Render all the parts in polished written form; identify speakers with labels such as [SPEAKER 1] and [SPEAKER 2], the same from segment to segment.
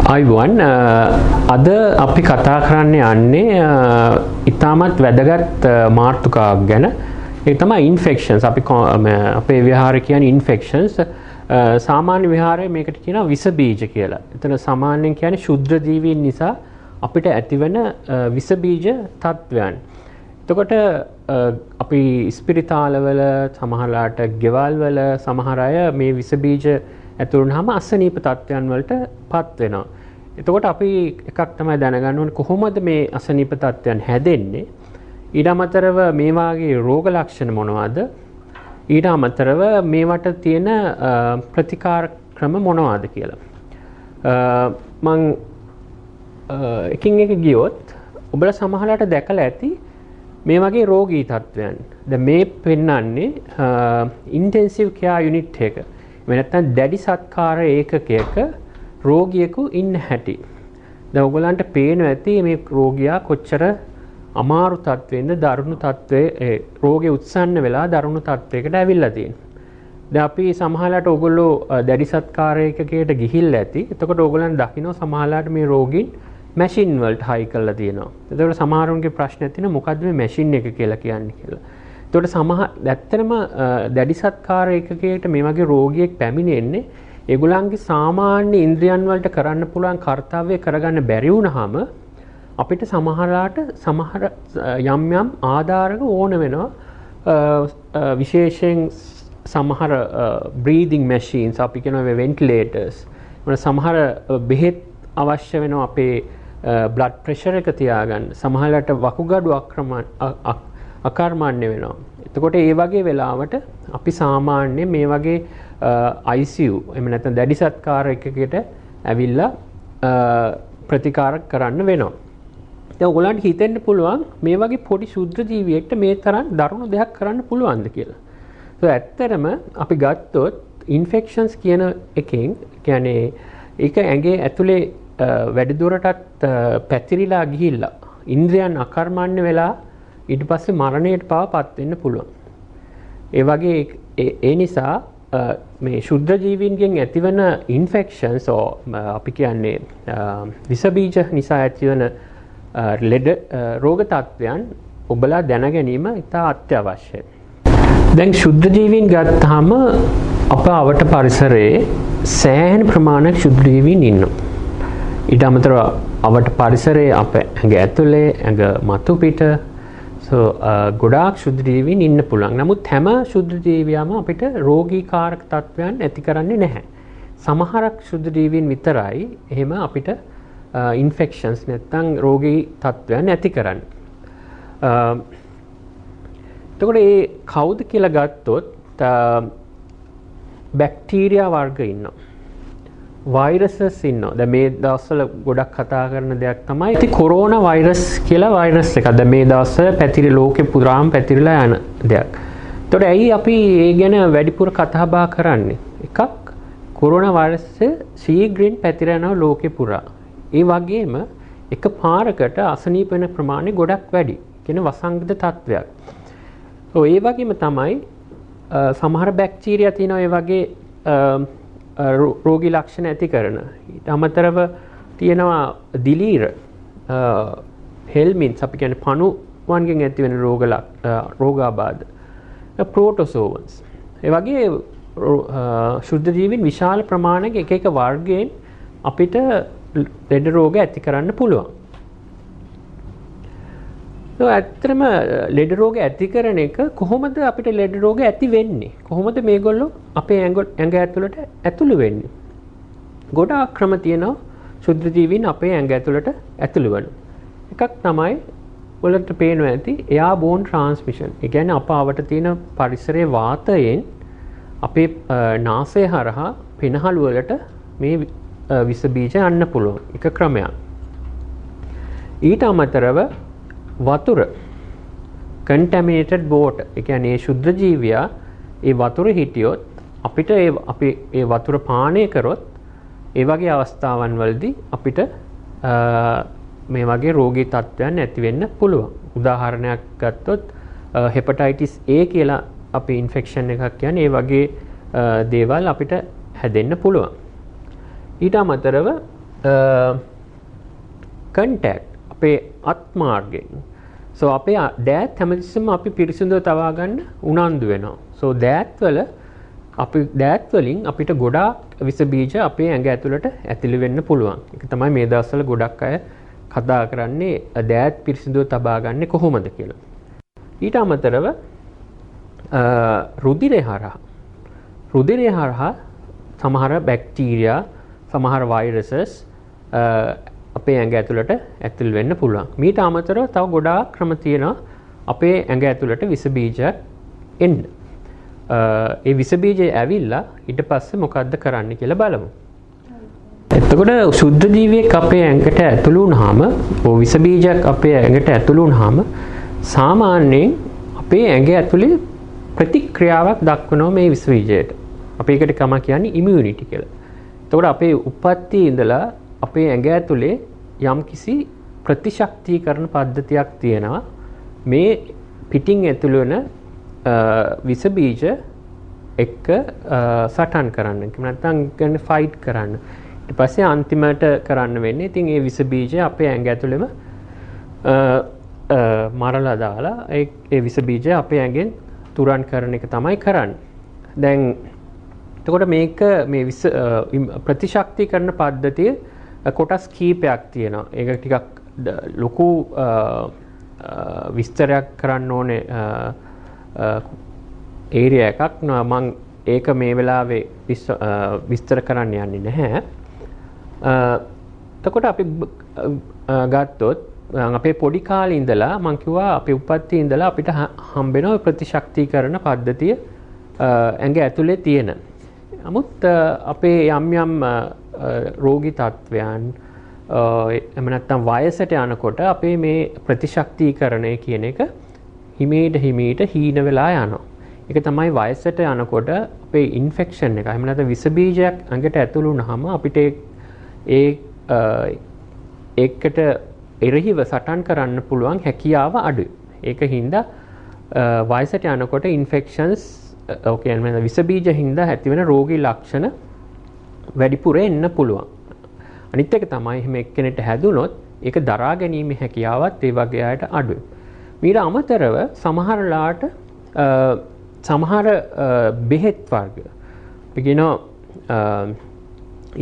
[SPEAKER 1] Ivan අද අපි කතා කරන්න යන්නේ ඉතාමත් වැදගත් මාතෘකාවක් ගැන. ඒක තමයි ඉන්ෆෙක්ෂන්ස්. අපි අපේ විහාරය කියන්නේ ඉන්ෆෙක්ෂන්ස්. සාමාන්‍ය විහාරයේ මේකට කියනවා විස බීජ කියලා. එතන සාමාන්‍යයෙන් කියන්නේ ශුද්ධ ජීවීන් නිසා අපිට ඇතිවන විස බීජ තත්වයන්. එතකොට අපි ස්පිරිතාලවල සමහරලාට ගෙවල් වල සමහර අය මේ විස බීජ ඇතුළු වුණාම අසනීප තත්ත්වයන් වලට පත් වෙනවා. එතකොට අපි එකක් තමයි දැනගන්න ඕනේ කොහොමද මේ අසනීප තත්ත්වයන් හැදෙන්නේ? ඊට අමතරව මේ වාගේ රෝග ලක්ෂණ මොනවද? ඊට අමතරව මේවට තියෙන ප්‍රතිකාර ක්‍රම මොනවද කියලා. මම එකින් එක ගියොත් ඔබලා සමහරලාට දැකලා ඇති මේ වගේ රෝගී තත්ත්වයන්. දැන් මේ පෙන්වන්නේ ඉන්ටෙන්සිව් කෙයාර් යුනිට් එක. මේ නැත්තම් දැඩි සත්කාර ඒකකයක රෝගියෙකු ඉන්න හැටි. දැන් ඔයගලන්ට පේනවා ඇති මේ රෝගියා කොච්චර අමාරු තත්වෙන්ද දරුණු තත්වයේ රෝගේ උත්සන්න වෙලා දරුණු තත්වයකට ඇවිල්ලා තියෙනවා. දැන් අපි සමහරලාට ඔයගොල්ලෝ දැඩි සත්කාර ඒකකයට ගිහිල්ලා ඇති. එතකොට ඔයගලන් දකින්න සමහරලාට මේ රෝගීන් මැෂින් වලට හයි කරලා තියෙනවා. එතකොට සමහරුන්ගේ ප්‍රශ්න තියෙනවා මොකද්ද මේ මැෂින් එක කියලා කියන්නේ කියලා. එතකොට ඇත්තටම දැඩි සත්කාර ඒකකයකට මේ වගේ රෝගියෙක් පැමිණෙන්නේ ඒගොල්ලන්ගේ සාමාන්‍ය ඉන්ද්‍රියන් වලට කරන්න පුළුවන් කාර්යය කරගන්න බැරි වුණාම අපිට සමහරලාට සමහර යම් යම් ආධාරක ඕන වෙනවා විශේෂයෙන් සමහර බ්‍රීදිං මැෂින්ස් අපි කියනවා වෙන්ටිලේටර්ස් මොන සමහර බෙහෙත් අවශ්‍ය වෙනවා අපේ බ්ලඩ් ප්‍රෙෂර් එක තියාගන්න සමහරලාට වකුගඩු අකර්මණ්‍ය වෙනවා. එතකොට ඒ වගේ වෙලාවට අපි සාමාන්‍ය මේ වගේ ICU එහෙම නැත්නම් දැඩි සත්කාර එකකට ඇවිල්ලා ප්‍රතිකාර කරන්න වෙනවා. දැන් ඔයගොල්ලන්ට හිතෙන්න පුළුවන් මේ වගේ පොඩි ශුද්ධ ජීවියෙක්ට මේ තරම් දරුණු දෙයක් කරන්න පුළුවන්ද කියලා. ඇත්තටම අපි ගත්තොත් ඉන්ෆෙක්ෂන්ස් කියන එකෙන් කියන්නේ ඒක ඇඟේ ඇතුලේ වැඩිදුරටත් පැතිරිලා ගිහිල්ලා ඉන්ද්‍රියන් අකර්මණ්‍ය වෙලා ඊට පස්සේ මරණයට පත් වෙන්න පුළුවන්. ඒ වගේ ඒ නිසා මේ ශුද්ධ ජීවීන්ගෙන් ඇතිවන ඉන්ෆෙක්ෂන්ස් අපි කියන්නේ විස බීජ නිසා ඇතිවන ලෙඩ රෝග තත්ත්වයන් ඔබලා දැන ගැනීම ඉතා අත්‍යවශ්‍යයි. දැන් ශුද්ධ ජීවීන් ගත්තාම අප අවට පරිසරයේ සෑහෙන ප්‍රමාණයක් ශුද්ධ ජීවීන් ඉන්නවා. ඊට අමතරව අවට පරිසරයේ අප ඇඟ ඇතුලේ ඇඟ මතු පිට ගොඩාක් ශුද්ධ ජීවීන් ඉන්න පුළුවන්. නමුත් හැම ශුද්ධ ජීවියම අපිට රෝගීකාරක තත්ත්වයන් ඇති කරන්නේ නැහැ. සමහරක් ශුද්ධ ජීවීන් විතරයි එහෙම අපිට ඉන්ෆෙක්ෂන්ස් නැත්නම් රෝගී තත්ත්වයන් ඇති කරන්නේ. එතකොට මේ කවුද කියලා ගත්තොත් බැක්ටීරියා වර්ග ඉන්නවා. වෛරසස් ඉන්නවා. දැන් මේ දවස්වල ගොඩක් කතා කරන දෙයක් තමයි ඉතින් කොරෝනා වෛරස් කියලා වෛරස් එකක්. දැන් මේ දවස්වල පැතිරි ලෝකෙ පුරාම පැතිරිලා යන දෙයක්. එතකොට ඇයි අපි ඒ ගැන වැඩිපුර කතා බහ කරන්නේ? එකක් කොරෝනා වෛරසය ශීඝ්‍රයෙන් පැතිරෙනවා ලෝකෙ පුරා. ඒ වගේම එක පාරකට අසනීප වෙන ප්‍රමාණය ගොඩක් වැඩි. කියන වසංගත තත්වයක්. ඒ වගේම තමයි සමහර බැක්ටීරියා තියෙනවා ඒ වගේ රෝගී ලක්ෂණ ඇති කරන. ඊට අමතරව තියෙනවා දිලීර හෙල්මින්ස් අපි කියන්නේ පණුවන්ගෙන් ඇති වෙන රෝගාබාධ ප්‍රෝටෝසෝවන්ස්. ඒ වගේ ශුද්ධ ජීවීන් විශාල ප්‍රමාණයක එක එක වර්ගයෙන් අපිට ලෙඩ රෝග ඇති කරන්න පුළුවන්. ඇත්තටම ලෙඩ රෝග ඇති කරන එක කොහොමද අපිට ලෙඩ රෝග ඇති වෙන්නේ? කොහොමද මේගොල්ලෝ අපේ ඇඟ ඇතුළට ඇතුළු වෙන්නේ? ගොඩාක් ක්‍රම තියෙනවා ශුද්ධ ජීවීන් අපේ ඇඟ ඇතුළට ඇතුළු වෙන. එකක් තමයි ඔයාලට පේනවා ඇති එයාබෝන් ට්‍රාන්ස්මිෂන්. ඒ කියන්නේ අප අවට තියෙන පරිසරයේ වාතයෙන් අපේ නාසය හරහා පෙනහළු වලට මේ විස බීජ යන්න පුළුවන්. එක ක්‍රමයක්. ඊට අමතරව වතුර contaminated water ඒ කියන්නේ ශුද්ධ ජීවියා ඒ වතුර හිටියොත් අපිට ඒ වතුර පානය කරොත් ඒ වගේ අවස්ථාවන් වලදී අපිට මේ වගේ රෝගී තත්ත්වයන් ඇති වෙන්න පුළුවන්. උදාහරණයක් ගත්තොත් හෙපටයිටිස් A කියලා අපි ඉන්ෆෙක්ෂන් එකක් කියන්නේ ඒ වගේ දේවල් අපිට හැදෙන්න පුළුවන්. ඊට අමතරව contact අපේ අත්මාර්ගයෙන්. so අපේ දෑත් හැමතිස්සෙම අපි පිරිසිදුව තවා ගන්න උනන්දු වෙනවා. so දෑත් වලින් අපිට ගොඩාක් විස බීජ අපේ ඇඟ ඇතුළට ඇතිලි වෙන්න පුළුවන්. ඒක තමයි මේ දවස්වල ගොඩක් අය කතා කරන්නේ දෑත් පිරිසිදුව තබා ගන්න කොහොමද කියලා. ඊට අමතරව රුධිරය හරහා සමහර බැක්ටීරියා සමහර වෛරසස් අපේ ඇඟ ඇතුළට ඇතුල් වෙන්න පුළුවන්. මීට අමතරව තව ගොඩාක් ක්‍රම තියෙනවා අපේ ඇඟ ඇතුළට විස බීජයක් එන්න. ඒ විස බීජය ඇවිල්ලා ඊට පස්සේ මොකද්ද කරන්න කියලා බලමු. එතකොට සුද්ධ ජීවියෙක් අපේ ඇඟට ඇතුළු වුණාම, විස බීජයක් අපේ ඇඟට ඇතුළු වුණාම සාමාන්‍යයෙන් අපේ ඇඟ ඇතුලේ ප්‍රතික්‍රියාවක් දක්වනවා මේ විස බීජයට. අපි ඒකට කියන්නේ ඉමුනිටි කියලා. එතකොට අපේ උප්පත්තියේ ඉඳලා අපේ ඇඟ ඇතුලේ යම්කිසි ප්‍රතිශක්තිකරණ පද්ධතියක් තියෙනවා මේ පිටින් ඇතුළු වෙන විස බීජ එක්ක සටන් කරන්න. නැත්නම් කියන්නේ ෆයිට් කරන්න. ඊට පස්සේ අන්තිමට කරන්න වෙන්නේ ඉතින් ඒ විස බීජ අපේ ඇඟ ඇතුළෙම මරලා දාලා ඒ විස බීජ අපේ ඇඟෙන් තුරන් කරන එක තමයි කරන්නේ. දැන් එතකොට මේක මේ ප්‍රතිශක්තිකරණ පද්ධතිය කොටස් කීපයක් තියෙනවා. ඒක ටිකක් ලොකු විස්තරයක් කරන්න ඕනේ ඒරියා එකක්. මම ඒක මේ වෙලාවේ විස්තර කරන්න යන්නේ නැහැ. එතකොට අපි ගත්තොත් අපේ පොඩි කාලේ ඉඳලා මම කිව්වා අපේ උපත්ති ඉඳලා අපිට හම්බෙන ප්‍රතිශක්තිකරණ පද්ධතිය ඇඟ ඇතුලේ තියෙන. නමුත් අපේ යම් රෝගී තත්වයන් එහෙම නැත්නම් වයසට යනකොට අපේ මේ ප්‍රතිශක්තිකරණය කියන එක හිමීට හීන වෙලා යනවා. ඒක තමයි වයසට යනකොට අපේ ඉන්ෆෙක්ෂන් එක. එහෙම නැත්නම් විස බීජයක් ඇඟට ඇතුළු වුනහම අපිට ඒකට එරෙහිව සටන් කරන්න පුළුවන් හැකියාව අඩුයි. ඒක හින්දා වයසට යනකොට ඉන්ෆෙක්ෂන්ස් කියන්නේ විස බීජ හින්දා ඇතිවෙන රෝගී ලක්ෂණ වැඩිපුර එන්න පුළුවන්. අනිත් එක තමයි එහෙම එක්කෙනෙක්ට හැදුනොත් ඒක දරා ගැනීමේ හැකියාවත් ඒ වගේ අයට අඩුයි. ඊට අමතරව සමහරලාට සමහර බෙහෙත් වර්ග අපි කියනවා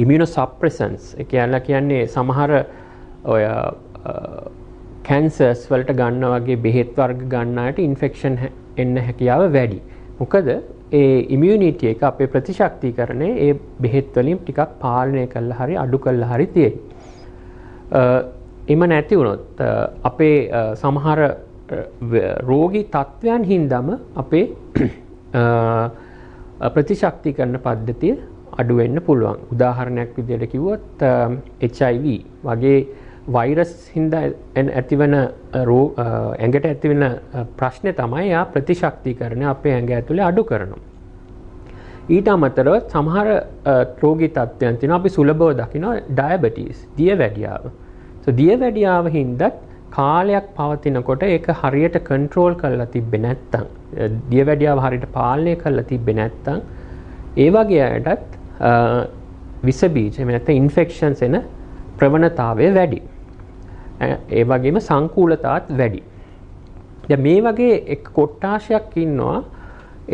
[SPEAKER 1] immunosuppressants ඒ කියන්නේ සමහර ඔය කැන්සර්ස් වලට ගන්න වගේ බෙහෙත් වර්ග ගන්න අයට ඉන්ෆෙක්ෂන් එන්න හැකියාව වැඩි. මොකද ඒ ඉමුනිටි එක අපේ ප්‍රතිශක්තිකරණය ඒ බෙහෙත් වලින් ටිකක් පාලනය කරලා හරි අඩු කරලා හරි තියෙයි. එම නැති වුණොත් අපේ සමහර රෝගී තත්වයන් හින්දාම අපේ ප්‍රතිශක්තිකරණ පද්ධතිය අඩු වෙන්න පුළුවන්. උදාහරණයක් විදිහට කිව්වොත් HIV වගේ වෛරස් හින්දා ඇතිවන ඇඟට ඇතිවෙන ප්‍රශ්නේ තමයි යා ප්‍රතිශක්තිකරණය අපේ ඇඟ ඇතුලේ අඩු කරනවා. ඊට අමතරව සමහර රෝගී තත්ත්වයන් තියෙනවා අපි සුලභව දකිනවා ඩයබටිස් දියවැඩියාව. දියවැඩියාව හින්දා කාලයක් පවතිනකොට ඒක හරියට කන්ට්‍රෝල් කරලා තිබ්බේ නැත්තම් දියවැඩියාව හරියට පාලනය කරලා තිබ්බේ නැත්තම් ඒ වගේ අයටත් විස බීජ එහෙම නැත්නම් ඉන්ෆෙක්ෂන්ස් එන ප්‍රවණතාවය වැඩි. ඒ වගේම සංකූලතාවත් වැඩි. දැන් මේ වගේ එක් කොට්ටාශයක් ඉන්නවා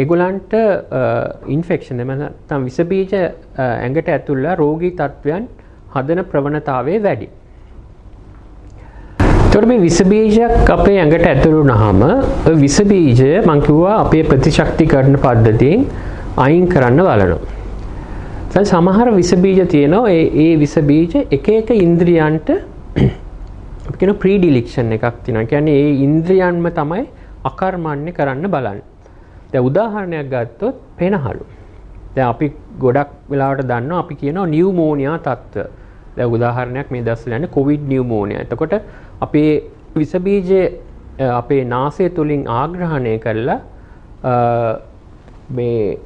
[SPEAKER 1] ඒගොල්ලන්ට ඉන්ෆෙක්ෂන් එහෙම නැත්නම් විස බීජ ඇඟට ඇතුල්ලා රෝගී තත්වයන් හදන ප්‍රවණතාවය වැඩි. ඒතකොට මේ විස බීජයක් අපේ ඇඟට ඇතුළු වුණාම විස බීජය මම කිව්වා අපේ ප්‍රතිශක්තිකරණ පද්ධතියෙන් අයින් කරන්න බලනවා. දැන් සමහර විස බීජ තියෙනවා ඒ විස බීජ එක එක ඉන්ද්‍රියන්ට අපි කියන ප්‍රීඩිලික්ෂන් එකක් තියෙනවා. කියන්නේ ඒ ඉන්ද්‍රියන්ම තමයි අකර්මණ්‍ය කරන්න බලන්නේ. දැන් උදාහරණයක් ගත්තොත් පෙනහළු. දැන් අපි ගොඩක් වෙලාවට දන්නවා අපි කියනවා නියුමෝනියා තත්ත්ව. දැන් උදාහරණයක් මේ දවස්වල යන්නේ කොවිඩ් නියුමෝනියා. එතකොට අපේ විස බීජ අපේ නාසය තුලින් ආග්‍රහණය කරලා මේ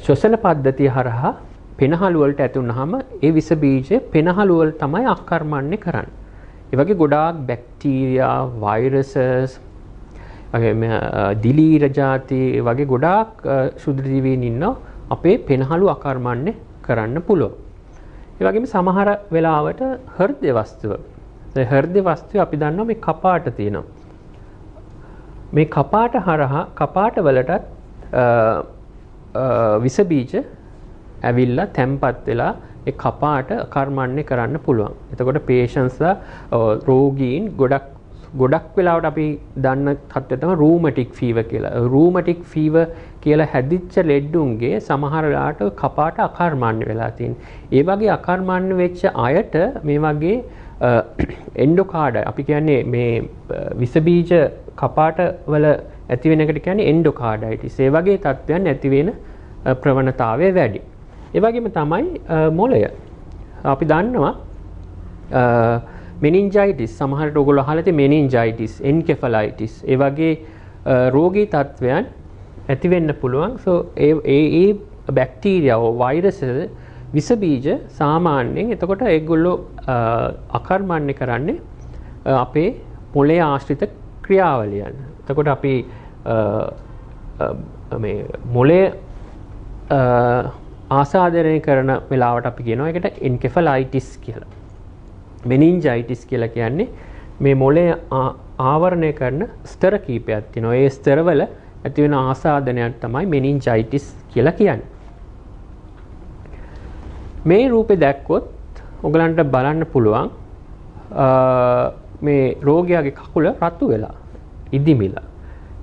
[SPEAKER 1] ශ්වසන පද්ධතිය හරහා පෙනහළු වලට ඇති වුනහම ඒ විස බීජ පෙනහළු වල තමයි ආක්‍රමණය කරන්නේ. ඒ වගේ ගොඩාක් බැක්ටීරියා, වෛරසස්, වගේම දිලීර ಜಾති වගේ ගොඩාක් ශුද්ධ ජීවීන් ඉන්නවා අපේ පෙනහළු ආක්‍රමණය කරන්න පුළුවන්. ඒ වගේම සමහර වෙලාවට හෘද වස්තුව. ඒ හෘද වස්තුව අපි දන්නවා මේ කපාට තියෙනවා. මේ කපාට හරහා කපාට වලටත් විස බීජ ඇවිල්ලා තැම්පත් වෙලා ඒ කපාට කර්මන්නේ කරන්න පුළුවන්. එතකොට පේෂන්ස්ලා රෝගීන් ගොඩක් වෙලාවට අපි දන්න තත්ත්වය තමයි රූමැටික් ෆීවර් කියලා. රූමැටික් ෆීවර් කියලා හැදිච්ච ලෙඩුන්ගේ සමහර වෙලාවට කපාට අකර්මණ්‍ය වෙලා තියෙනවා. ඒ වගේ අකර්මණ්‍ය වෙච්ච අයට මේ වගේ එන්ඩෝකාඩ අපි කියන්නේ මේ විස බීජ කපාට වල ඇති වෙන එකට කියන්නේ එන්ඩෝකාඩයිටිස්. ඒ වගේ තත්ත්වයන් ඇති වෙන ප්‍රවණතාවය වැඩි. ඒ වගේම තමයි මොළය. අපි දන්නවා මෙනින්ජයිටිස් සමහරට ඔයගොල්ලෝ අහලා තියෙන මෙනින්ජයිටිස්, එන්කෙෆලයිටිස් ඒ වගේ රෝගී තත්ත්වයන් ඇති වෙන්න පුළුවන්. ඒ බැක්ටීරියා වෛරස් විස බීජ සාමාන්‍යයෙන් එතකොට ඒගොල්ලෝ අකර්මණ්‍ය කරන්නේ අපේ මොළයේ ආශ්‍රිත ක්‍රියාවලියන්. එතකොට අපි මේ මොළය ආසාදනය කරන වෙලාවට අපි කියනවා ඒකට එන්කෙෆලයිටිස් කියලා. මෙනින්ජයිටිස් කියලා කියන්නේ මේ මොළය ආවරණය කරන ස්තර කීපයක් තියෙනවා. ඒ ස්තරවල ඇති වෙන ආසාදනයක් තමයි මෙනින්ජයිටිස් කියලා කියන්නේ. මේ රූපේ දැක්කොත් ඔයගලන්ට බලන්න පුළුවන් මේ රෝගියාගේ කකුල රතු වෙලා ඉදිමිලා.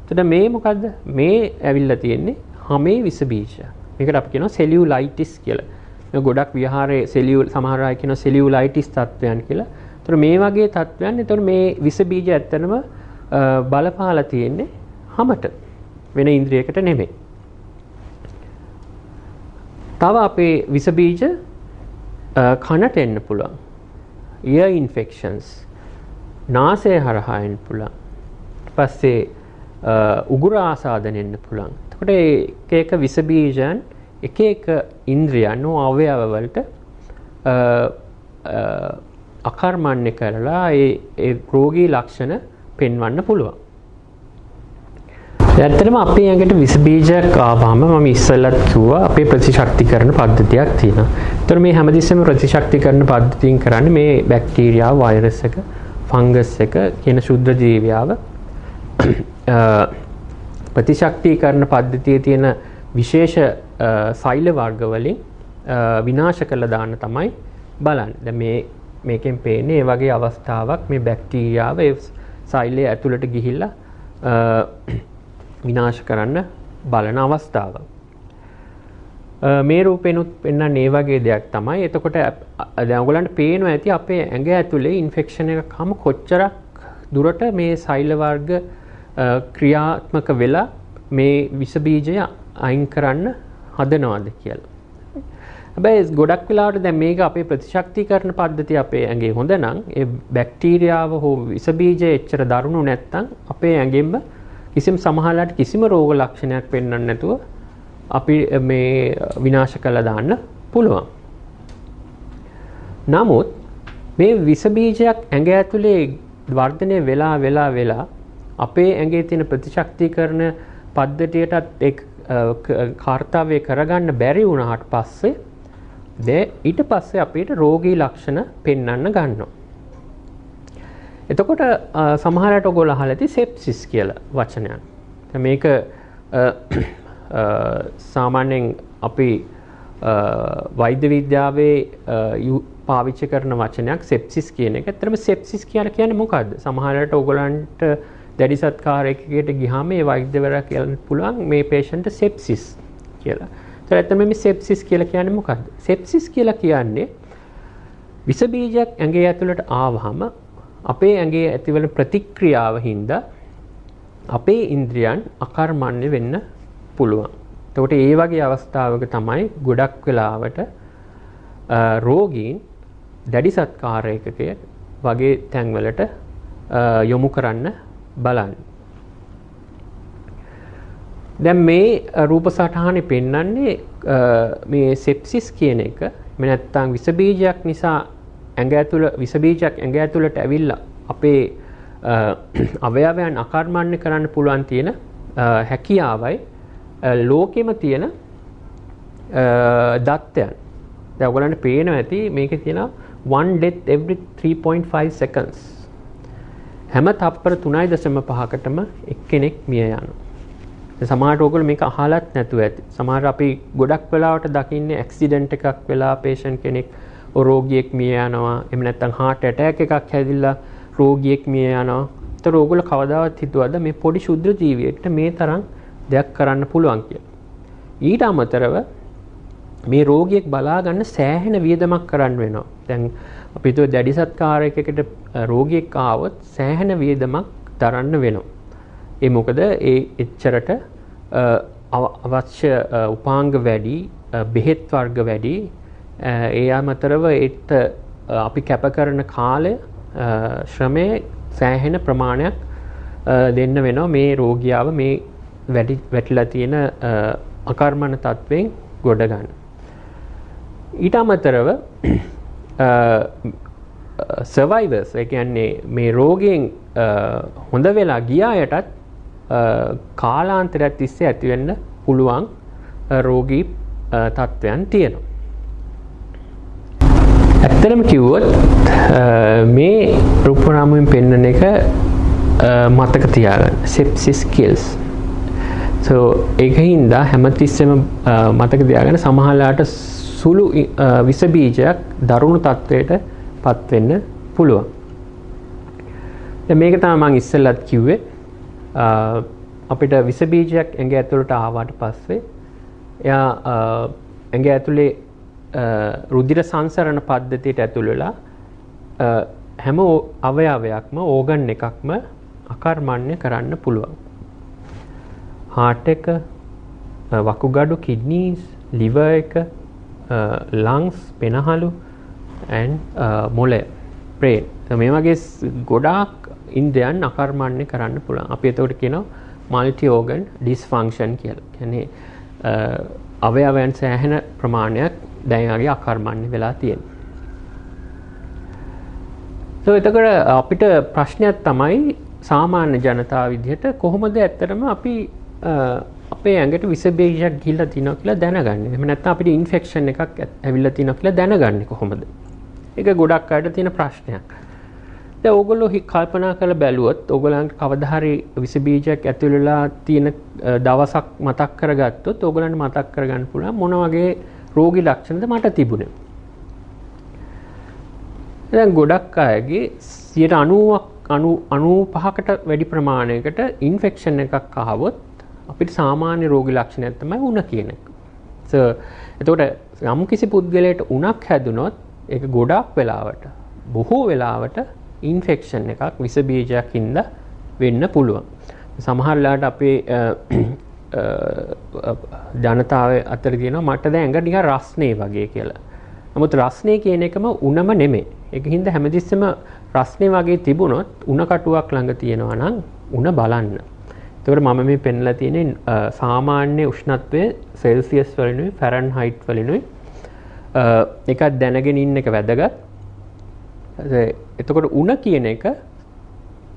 [SPEAKER 1] එතකොට මේ මොකද්ද? මේ ඇවිල්ලා තියෙන්නේ හැමේ විස බීජ. මේකට අපි කියනවා සෙලියුලයිටිස් කියලා. මේ ගොඩක් විහාරයේ සමහර අය කියනවා සෙලියුලයිටිස් තත්ත්වයන් කියලා. ඒතර මේ වගේ තත්ත්වයන් ඒතර මේ විස බීජ ඇත්තනම බලපාලා තියෙන්නේ හැමත වෙන ඉන්ද්‍රියකට නෙමෙයි. තව අපේ විස බීජ කනට එන්න පුළුවන්. ear infections නාසය හරහා එන්න පුළුවන්. ඊට පස්සේ උගුර ආසාදන එන්න පුළුවන්. එතකොට එක විස බීජයන් එක ඉන්ද්‍රියන් අවයව වලට අකර්මණ්‍ය කරලා ඒ රෝගී ලක්ෂණ පෙන්වන්න පුළුවන්. ඇත්තටම අපේ ඇඟට විස බීජයක් ආවම මම ඉස්සෙල්ලත් කිව්වා අපේ ප්‍රතිශක්තිකරණ පද්ධතියක් තියෙනවා. ඒතර මේ හැමදෙස්සෙම ප්‍රතිශක්තිකරණ පද්ධතියෙන් කරන්නේ මේ බැක්ටීරියා, වෛරස් එක, ෆංගස් එක කියන ශුද්ධ ජීවියාව ප්‍රතිශක්තිකරණ පද්ධතියේ තියෙන විශේෂ සෛල වර්ග වලින් විනාශ කළ දාන්න තමයි බලන්නේ. දැන් මේකෙන් පේන්නේ මේ වගේ අවස්ථාවක් මේ බැක්ටීරියාව ඒ සෛලයේ ඇතුළට ගිහිල්ලා විනාශ කරන්න බලන අවස්ථාව. මේ රූපෙනුත් පෙන්වන්නේ මේ වගේ දෙයක් තමයි. එතකොට දැන් ඔයගලන්ට පේනවා ඇති අපේ ඇඟ ඇතුලේ ඉන්ෆෙක්ෂන් එකක් ආවම කොච්චරක් දුරට මේ සෛල වර්ග ක්‍රියාත්මක වෙලා මේ විස බීජය අයින් කරන්න හදනවාද කියලා. හැබැයි ගොඩක් වෙලාවට දැන් මේක අපේ ප්‍රතිශක්තිකරණ පද්ධතිය අපේ ඇඟේ හොඳ නම් ඒ බැක්ටීරියාව හෝ විස බීජය එච්චර දරුණු නැත්නම් අපේ ඇඟෙන්ම සමහරවිට කිසිම රෝග ලක්ෂණයක් පෙන්වන්න නැතුව අපි මේ විනාශ කළා දාන්න පුළුවන්. නමුත් මේ විස බීජයක් ඇඟ ඇතුලේ වර්ධනය වෙලා අපේ ඇඟේ තියෙන ප්‍රතිශක්තිකරණ පද්ධතියටත් එක් කාර්යය කරගන්න බැරි වුණාට පස්සේ ඊට පස්සේ අපිට රෝගී ලක්ෂණ පෙන්වන්න ගන්නවා. එතකොට සමහරවිට ඔයගොල්ලෝ අහලා ඇති සෙප්සිස් කියලා වචනයක්. මේක සාමාන්‍යයෙන් අපි වෛද්‍ය විද්‍යාවේ පාවිච්චි කරන වචනයක් සෙප්සිස් කියන එක. ඇත්තටම සෙප්සිස් කියන්නේ මොකද්ද? සමහරවිට ඔයගොල්ලන්ට දැඩි සත්කාරයකට ගියාම මේ වෛද්‍යවරයා කියන්න පුළුවන් මේ patient සෙප්සිස් කියලා. ඒතර ඇත්තටම මේ සෙප්සිස් කියලා කියන්නේ මොකද්ද? සෙප්සිස් කියලා කියන්නේ විස බීජයක් ඇඟේ ඇතුළට ආවහම අපේ ඇඟේ ඇතිවන ප්‍රතික්‍රියාව හින්දා අපේ ඉන්ද්‍රියන් අකර්මණ්‍ය වෙන්න පුළුවන්. එතකොට ඒ වගේ අවස්ථාවක තමයි ගොඩක් වෙලාවට රෝගීන් දැඩි සත්කාරයකක වගේ තැන්වලට යොමු කරන්න බලන්න. දැන් මේ රූප සටහනේ පෙන්වන්නේ මේ සෙප්සිස් කියන එක. මේ නැත්තම් විස බීජයක් නිසා විස බීජයක් ඇඟ ඇතුළට ඇවිල්ලා අපේ අවයවයන් අකර්මණ්‍ය කරන්න පුළුවන් තියෙන හැකියාවයි ලෝකෙම තියෙන දත්තයන් දැන් ඔයගලන්ට පේනවා ඇති මේකේ තියෙනවා one death every 3.5 seconds. හැම තප්පර 3.5කටම එක්කෙනෙක් මිය යනවා. සමහරට ඔයගොල්ලෝ මේක අහලත් නැතුව ඇති. සමහර අපි ගොඩක් වෙලාවට දකින්නේ ඇක්සිඩන්ට් එකක් වෙලා patient කෙනෙක් රෝගියෙක් මිය යනවා. එහෙම නැත්නම් heart attack එකක් හැදිලා රෝගියෙක් මිය යනවා. ඒතර ඔයගොල්ලෝ කවදාවත් හිතුවද මේ පොඩි ශුද්‍ර ජීවියෙක්ට මේ තරම් දෙයක් කරන්න පුළුවන් කියලා. ඊට අමතරව මේ රෝගියෙක් බලා ගන්න සෑහෙන වියදමක් කරන්න වෙනවා. දැන් අපි හිතුව දැඩි සත්කාරයකට රෝගියෙක් ආවොත් සෑහෙන වියදමක් දරන්න වෙනවා. ඒ මොකද ඒ එච්චරට අවශ්‍ය උපාංග වැඩි, බෙහෙත් වර්ග වැඩි. ඒ අමතරව ඒත් අපි කැප කරන කාලය, ශ්‍රමය සෑහෙන ප්‍රමාණයක් දෙන්න වෙනවා මේ රෝගියාව මේ වැටිලා තියෙන අකර්මණ තත්වයෙන් ගොඩ ගන්න. ඊට අමතරව සර්වයිවර්ස්, ඒ කියන්නේ මේ රෝගයෙන් හොඳ වෙලා ගිය අයටත් කාලාන්තරයක් තිස්සේ ඇති වෙන්න පුළුවන් රෝගී තත්වයන් තියෙනවා. ඇත්තටම කිව්වොත් මේ රූපනාමයෙන් පෙන්වන එක මතක තියාගන්න. sepsis kills. so ඒකින්ද හැමතිස්සෙම මතක තියාගන්න සමහරලාට සුළු විස බීජයක් දරුණු තත්වයට පත් වෙන්න පුළුවන්. දැන් මේක තමයි මම ඉස්සෙල්ලත් කිව්වේ. අපිට විස බීජයක් ඇඟ ඇතුළට ආවට පස්සේ එයා ඇඟ ඇතුලේ රුධිර සංසරණ පද්ධතියට ඇතුල් වෙලා හැම අවයවයක්ම ඕගන් එකක්ම අකර්මණ්‍ය කරන්න පුළුවන්. heart එක, වකුගඩු, kidneys, liver එක, lungs, පෙනහළු and මොළය, brain. මේ වගේ ගොඩාක් ඉන්ද්‍රයන් අකර්මණ්‍ය කරන්න පුළුවන්. අපි එතකොට කියනවා multi organ dysfunction කියලා. කියන්නේ අවයවයන් සෑහෙන ප්‍රමාණයක් දැන් ආගේ අකර්මණ්‍ය වෙලා තියෙනවා. so එතකොට අපිට ප්‍රශ්නයක් තමයි සාමාන්‍ය ජනතාව විදිහට කොහොමද ඇත්තටම අපි අපේ ඇඟට විස බීජයක් ගිහිල්ලා තිනවා කියලා දැනගන්නේ. එහෙම නැත්නම් අපිට ඉන්ෆෙක්ෂන් එකක් ඇවිල්ලා තිනවා කියලා දැනගන්නේ කොහොමද? ඒක ගොඩක් අයට තියෙන ප්‍රශ්නයක්. දැන් ඕගොල්ලෝ කල්පනා කරලා බැලුවොත් ඕගොල්ලන්ට කවදා හරි විස බීජයක් ඇතුල් වෙලා තියෙන දවසක් මතක් කරගත්තොත් ඕගොල්ලන්ට මතක් කරගන්න පුළුවන් මොන වගේ රෝගී ලක්ෂණද මට තිබුණේ. දැන් ගොඩක් අයගේ 95%කට වැඩි ප්‍රමාණයකට ඉන්ෆෙක්ෂන් එකක් ආවොත් අපිට සාමාන්‍ය රෝගී ලක්ෂණයක් තමයි උණ කියන එක. එතකොට යම් කිසි පුද්ගලයාට උණක් හැදුනොත් ඒක ගොඩක් වෙලාවට බොහෝ වෙලාවට ඉන්ෆෙක්ෂන් එකක් විස බීජයක් හින්දා වෙන්න පුළුවන්. සමහර වෙලාවට අපේ ජනතාව අතර කියනවා මට දැන් ඇඟ නිකන් රස්නේ වගේ කියලා. නමුත් රස්නේ කියන එකම උණම නෙමෙයි. ඒක හින්දා හැමතිස්සෙම රස්නේ වගේ තිබුණොත් උණ කටුවක් ළඟ තියෙනවා නම් උණ බලන්න. එතකොට මම මේ පෙන්ලා තියෙන්නේ සාමාන්‍ය උෂ්ණත්වය සෙල්සියස් වලිනුයි ෆැරන්හයිට් වලිනුයි එකක් දැනගෙන ඉන්න එක වැදගත්. එතකොට උණ කියන එක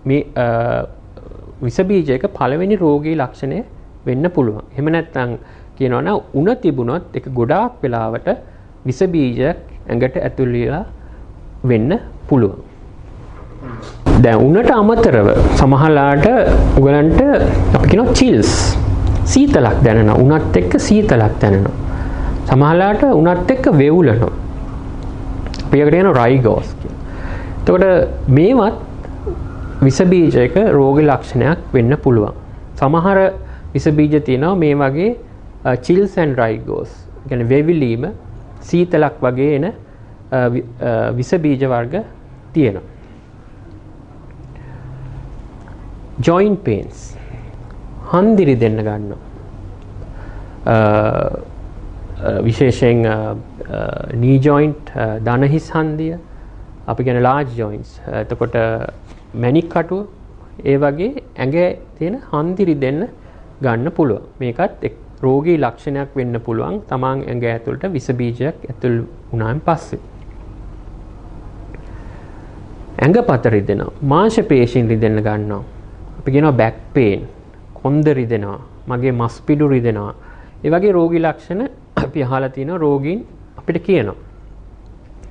[SPEAKER 1] මේ විස බීජයක පළවෙනි රෝගී ලක්ෂණය වෙන්න පුළුවන්. එහෙම නැත්නම් කියනවා නම් උණ තිබුණොත් ඒක ගොඩාක් වෙලාවට විස බීජයක් ඇඟට ඇතුල් වෙලා වෙන්න පුළුවන්. දැන් උණට අමතරව සමහරලාට උගලන්ට අපි කියනවා chills, සීතලක් දැනෙනවා. උණත් එක්ක සීතලක් දැනෙනවා. සමහරලාට උණත් එක්ක වෙවුලනවා. අපි ඒකට කියනවා රයිගෝස් කියලා. එතකොට මේවත් විස බීජයක රෝගී ලක්ෂණයක් වෙන්න පුළුවන්. සමහර විස බීජ තියෙනවා මේ වගේ chills and rhigos. කියන්නේ වෙවිලීම, සීතලක් වගේ එන විස බීජ වර්ග තියෙනවා. joint pains, හන්දිරි දෙන්න ගන්නවා. විශේෂයෙන් knee joint, දන හිස් හන්දිය, අපි කියන large joints. එතකොට මැණික් කටුව, ඒ වගේ ඇඟේ තියෙන හන්දිරි දෙන්න ගන්න පුළුවන්. මේකත් රෝගී ලක්ෂණයක් වෙන්න පුළුවන්. තමන් ඇඟ ඇතුළට විස බීජයක් ඇතුල් වුණාන් පස්සේ. ඇඟපත රිදෙනවා, මාංශ පේශීන් රිදෙන්න ගන්නවා. අපි කියනවා back pain, කොන්ද රිදෙනවා, මගේ මස් පිඩු රිදෙනවා. ඒ වගේ රෝගී ලක්ෂණ අපි අහලා තියෙනවා රෝගීන් අපිට කියනවා.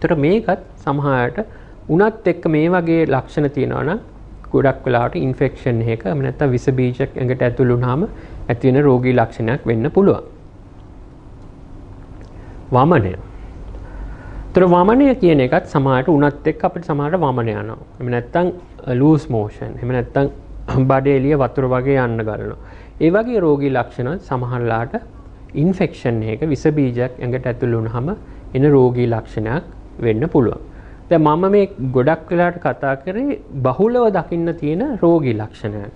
[SPEAKER 1] ඒතර මේකත් සමහරට උනත් එක්ක මේ වගේ ලක්ෂණ තියෙනවා නම් ගොඩක් වෙලාවට ඉන්ෆෙක්ෂන් එකක නැත්නම් විස බීජයක් ඇඟට ඇතුළු වුණාම ඇති වෙන රෝගී ලක්ෂණයක් වෙන්න පුළුවන්. වමනය. ඒතර වමනය කියන එකත් සමහරට උනත් එක්ක අපිට සමහරට වමන යනවා. එහෙම නැත්නම් ලූස් මෝෂන්. එහෙම නැත්නම් බඩේ එළිය වතුර වගේ යන්න ගන්නවා. ඒ වගේ රෝගී ලක්ෂණ සමහරලාට ඉන්ෆෙක්ෂන් එකක විස බීජයක් ඇඟට ඇතුළු වුණාම එන රෝගී ලක්ෂණයක් වෙන්න පුළුවන්. දැන් මම මේ ගොඩක් වෙලාවට කතා කරේ බහුලව දකින්න තියෙන රෝගී ලක්ෂණයන්.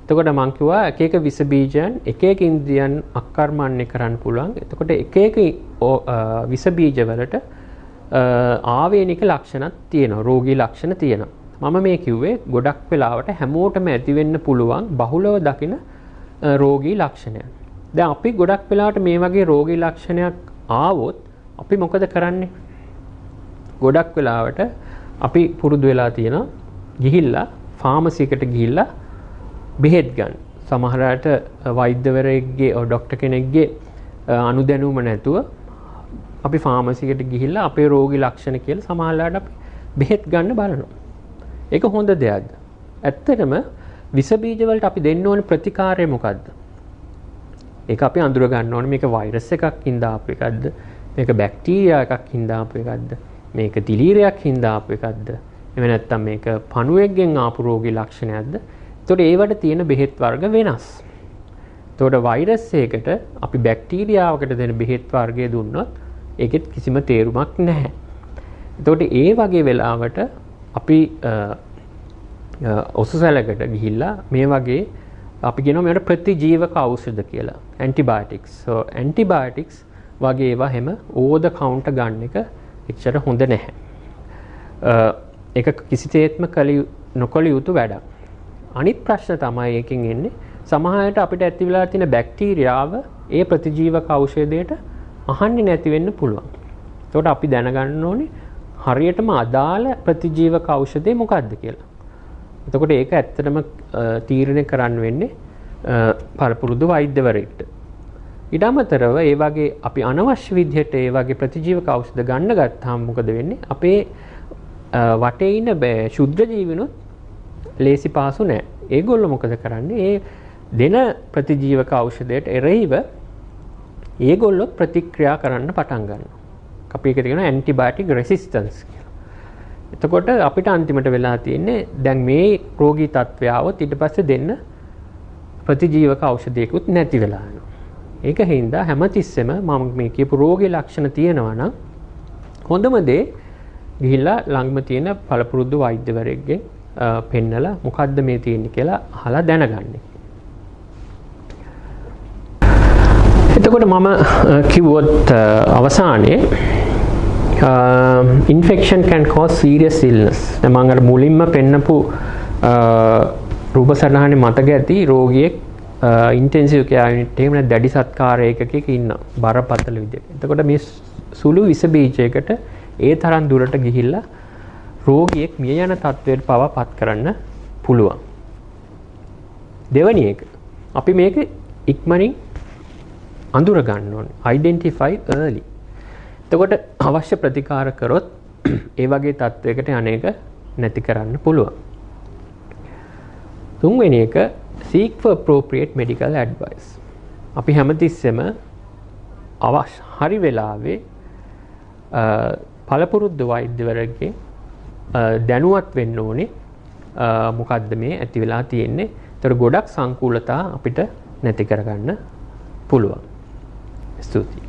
[SPEAKER 1] එතකොට මම කිව්වා එක එක විස බීජයන් එක එක ඉන්ද්‍රියන් අකර්මණ්‍ය කරන්න පුළුවන්. එතකොට එක එක විස බීජ වලට ආවේනික ලක්ෂණක් තියෙනවා. රෝගී ලක්ෂණ තියෙනවා. මම මේ කිව්වේ ගොඩක් වෙලාවට හැමෝටම ඇති වෙන්න පුළුවන් බහුලව දකින රෝගී ලක්ෂණයන්. දැන් අපි ගොඩක් වෙලාවට මේ වගේ රෝගී ලක්ෂණයක් ආවොත් අපි මොකද කරන්නේ? ගොඩක් වෙලාවට අපි පුරුදු වෙලා තියෙනවා ගිහිල්ලා ෆාමසි එකට ගිහිල්ලා බෙහෙත් ගන්න. සමහරවිට වෛද්‍යවරයෙක්ගේ ડોක්ටර් කෙනෙක්ගේ අනුදැනුම නැතුව අපි ෆාමසි එකට ගිහිල්ලා අපේ රෝගී ලක්ෂණ කියලා සමහරවිට අපි බෙහෙත් ගන්න බලනවා. ඒක හොඳ දෙයක්ද? ඇත්තටම විස බීජ වලට අපි දෙන්න ඕන ප්‍රතිකාරය මොකද්ද? ඒක අපි අඳුර ගන්න ඕනේ මේක වෛරස් එකක් හින්දා ආපු එකක්ද? මේක බැක්ටීරියා එකක් හින්දා ආපු එකක්ද? මේක දිලීරයක් හින්දා ආපු එකක්ද? එහෙම නැත්නම් මේක පණුවෙක්ගෙන් ආපු රෝගී ලක්ෂණයක්ද? එතකොට ඒවට තියෙන බෙහෙත් වර්ග වෙනස්. එතකොට වෛරස් එකකට අපි බැක්ටීරියාවකට දෙන බෙහෙත් වර්ගය දුන්නොත් ඒකෙත් කිසිම තේරුමක් නැහැ. එතකොට ඒ වගේ වෙලාවට අපි ඔසුසැලකට ගිහිල්ලා මේ වගේ අපි කියනවා මේකට ප්‍රතිජීවක ඖෂධ කියලා. ඇන්ටිබයොටික්ස්. So ඇන්ටිබයොටික්ස් වගේ ඒවා හැම ඕවර් ද කවුන්ටර් ගන්න එක එච්චර හොඳ නැහැ. ඒක කිසිසේත්ම නොකළ යුතු වැඩක්. අනිත් ප්‍රශ්න තමයි එකකින් එන්නේ සමහරවිට අපිට ඇති වෙලා තියෙන බැක්ටීරියාව ඒ ප්‍රතිජීවක ඖෂධයට අහන්නේ නැති වෙන්න පුළුවන්. ඒකට අපි දැනගන්න ඕනේ හරියටම අදාළ ප්‍රතිජීවක ඖෂධය මොකක්ද කියලා. එතකොට ඒක ඇත්තටම තීරණය කරන්න වෙන්නේ පළපුරුදු වෛද්‍යවරයෙක්ට. ඊට අමතරව ඒ වගේ අපි අනවශ්‍ය විදිහට ඒ වගේ ප්‍රතිජීවක ඖෂධ ගන්න ගත්තාම මොකද වෙන්නේ? අපේ වටේ ඉන්න ශුද්ධ ජීවිනොත් ලේසි පාසු නැහැ. ඒගොල්ලෝ මොකද කරන්නේ? ඒ දෙන ප්‍රතිජීවක ඖෂධයට එරෙහිව ඒගොල්ලෝ ප්‍රතික්‍රියා කරන්න පටන් ගන්නවා. අපි ඒකට කියනවා ඇන්ටිබයොටික් රෙසිස්ටන්ස් කියලා. එතකොට අපිට අන්තිමට වෙලා තියෙන්නේ දැන් මේ රෝගී තත්ත්වය આવොත් ඊට පස්සේ දෙන්න ප්‍රතිජීවක ඖෂධයකුත් නැති වෙලා යනවා. ඒක හින්දා හැමතිස්සෙම මම මේ කියපු රෝගී ලක්ෂණ තියෙනවා නම් හොඳම දේ ගිහිල්ලා ළඟම තියෙන පළපුරුදු වෛද්‍යවරයෙක්ගෙන් පෙන්නලා මොකද්ද මේ තියෙන්නේ කියලා අහලා දැනගන්න. එතකොට මම කිව්වොත් අවසානයේ infection can cause serious illness. මම අර මුලින්ම පෙන්නපු රූප සටහනේ මතක ඇති රෝගියෙක් ඉන්ටෙන්සිව් කෙයාර් යුනිට් එකේ නැත්නම් දැඩි සත්කාර ඒකකයක ඉන්න බරපතල විදිහට. එතකොට මේ සුළු විස බීජයකට ඒ තරම් දුරට ගිහිල්ලා රෝගියෙක් මිය යන තත්ත්වයට පවා පත් කරන්න පුළුවන්. දෙවැනි එක අපි මේක ඉක්මනින් අඳුර ගන්න ඕනේ. identify early. එතකොට අවශ්‍ය ප්‍රතිකාර කරොත් ඒ වගේ තත්වයකට අනේක නැති කරන්න පුළුවන්. තුන්වෙනි එක seek for appropriate medical advice. අපි හැමතිස්සෙම හරි වෙලාවේ පළපුරුදු වෛද්‍යවරයෙක්ගේ දැනුවත් වෙන්න ඕනේ මොකද්ද මේ ඇති වෙලා තියෙන්නේ. ඒතර ගොඩක් සංකූලතා අපිට නැති කරගන්න පුළුවන්. ස්තුතියි.